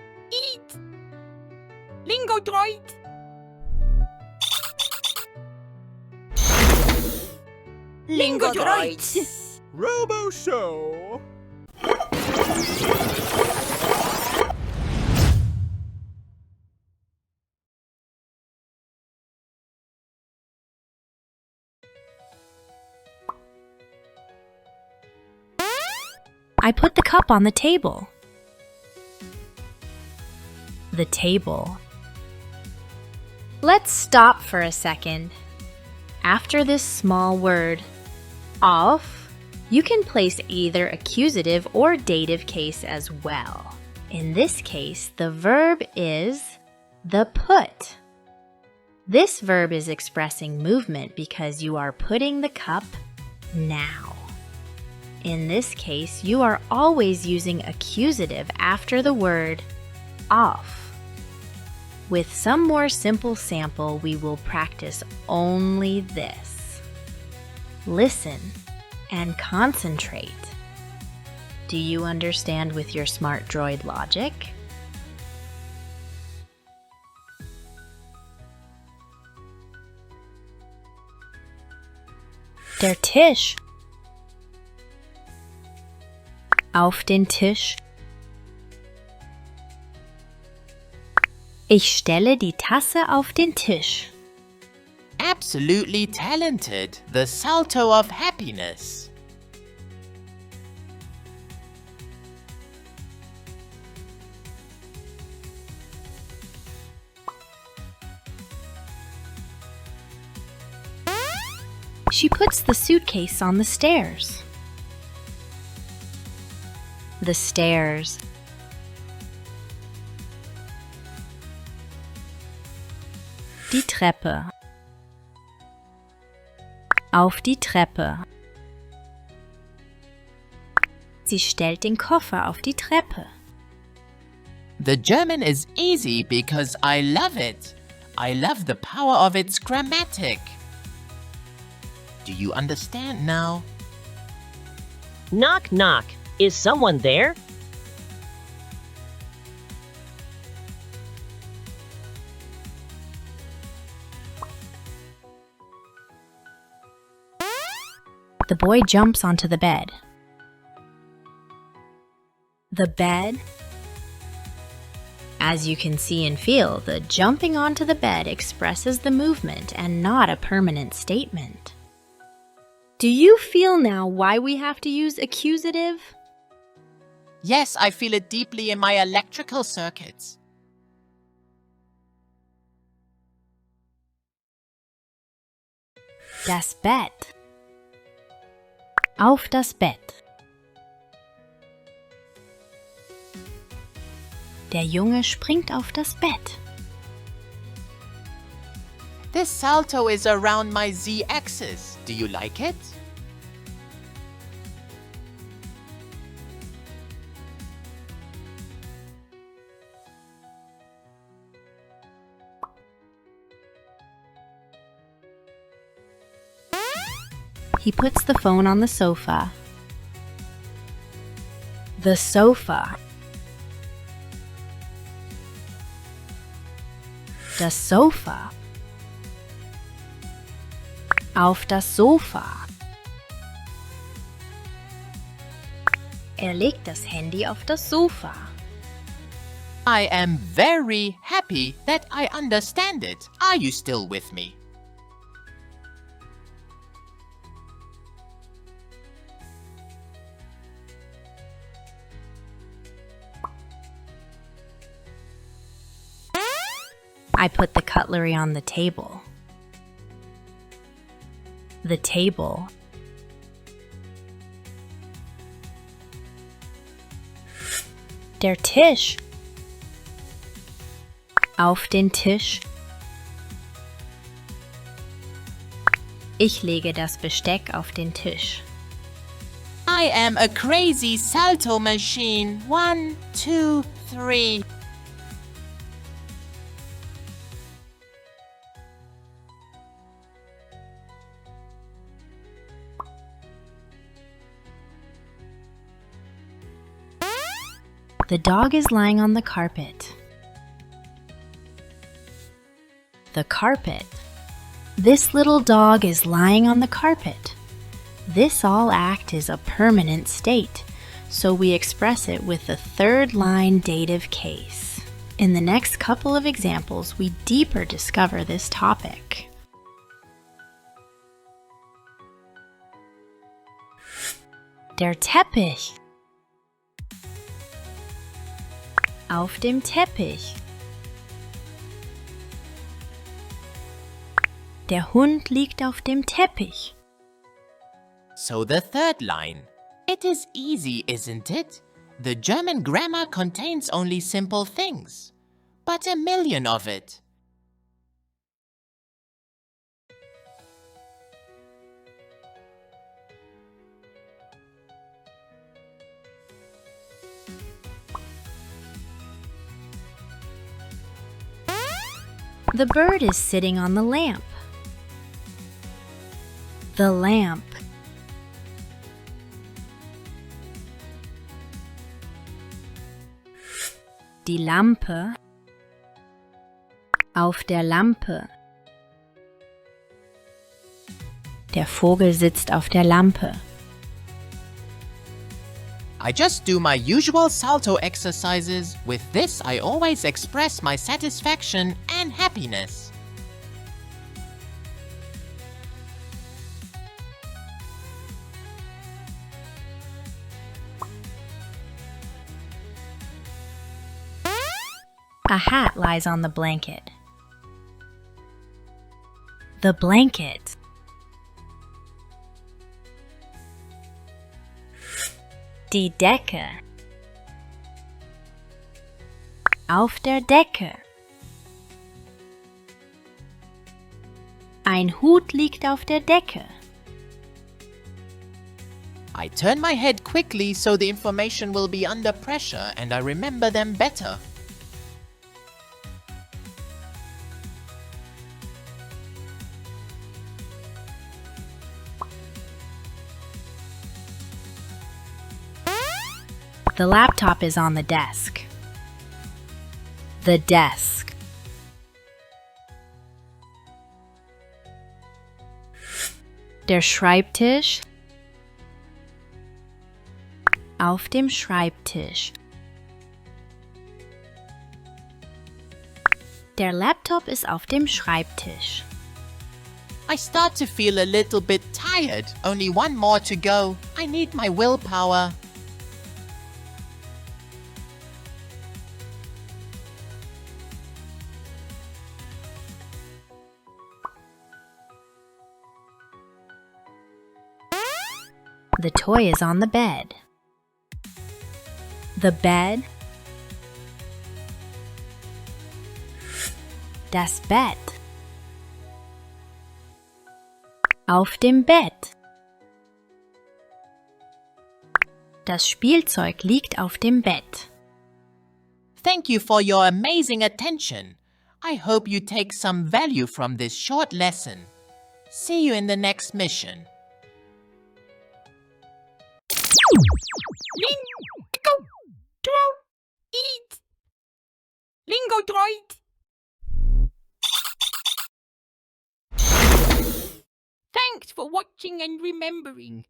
LingoDroids. LingoDroids. LingoDroids. Robo Show. I put the cup on the table. The table. Let's stop for a second. After this small word, auf, you can place either accusative or dative case as well. In this case, the verb is the put. This verb is expressing movement because you are putting the cup now. In this case, you are always using accusative after the word auf. With some more simple sample, we will practice only this. Listen and concentrate. Do you understand with your smart droid logic? Der Tisch. Auf den Tisch. Ich stelle die Tasse auf den Tisch. Absolutely talented. The salto of happiness. She puts the suitcase on the stairs. The stairs. Die Treppe. Auf die Treppe. Sie stellt den Koffer auf die Treppe. The German is easy because I love it. I love the power of its grammatic. Do you understand now? Knock, knock. Is someone there? The boy jumps onto the bed. The bed. As you can see and feel, the jumping onto the bed expresses the movement and not a permanent statement. Do you feel now why we have to use accusative? Yes, I feel it deeply in my electrical circuits. Das Bett. Auf das Bett. Der Junge springt auf das Bett. This salto is around my z-axis. Do you like it? He puts the phone on the sofa. The sofa. Das Sofa. Auf das Sofa. Er legt das Handy auf das Sofa. I am very happy that I understand it. Are you still with me? I put the cutlery on the table. The table. Der Tisch. Auf den Tisch. Ich lege das Besteck auf den Tisch. I am a crazy salto machine. 1, 2, 3. The dog is lying on the carpet. The carpet. This little dog is lying on the carpet. This all act is a permanent state, so we express it with the third line dative case. In the next couple of examples, we deeper discover this topic. Der Teppich. Auf dem Teppich. Der Hund liegt auf dem Teppich. So the third line. It is easy, isn't it? The German grammar contains only simple things, but a million of it. The bird is sitting on the lamp. The lamp. Die Lampe. Auf der Lampe. Der Vogel sitzt auf der Lampe. I just do my usual salto exercises. With this, I always express my satisfaction and happiness. A hat lies on the blanket. The blanket. Die Decke. Auf der Decke. Ein Hut liegt auf der Decke. I turn my head quickly so the information will be under pressure and I remember them better. The laptop is on the desk. The desk. Der Schreibtisch. Auf dem Schreibtisch. Der Laptop ist auf dem Schreibtisch. I start to feel a little bit tired. Only one more to go. I need my willpower. The toy is on the bed. The bed. Das Bett. Auf dem Bett. Das Spielzeug liegt auf dem Bett. Thank you for your amazing attention. I hope you take some value from this short lesson. See you in the next mission. LingoDroids. Thanks for watching and remembering.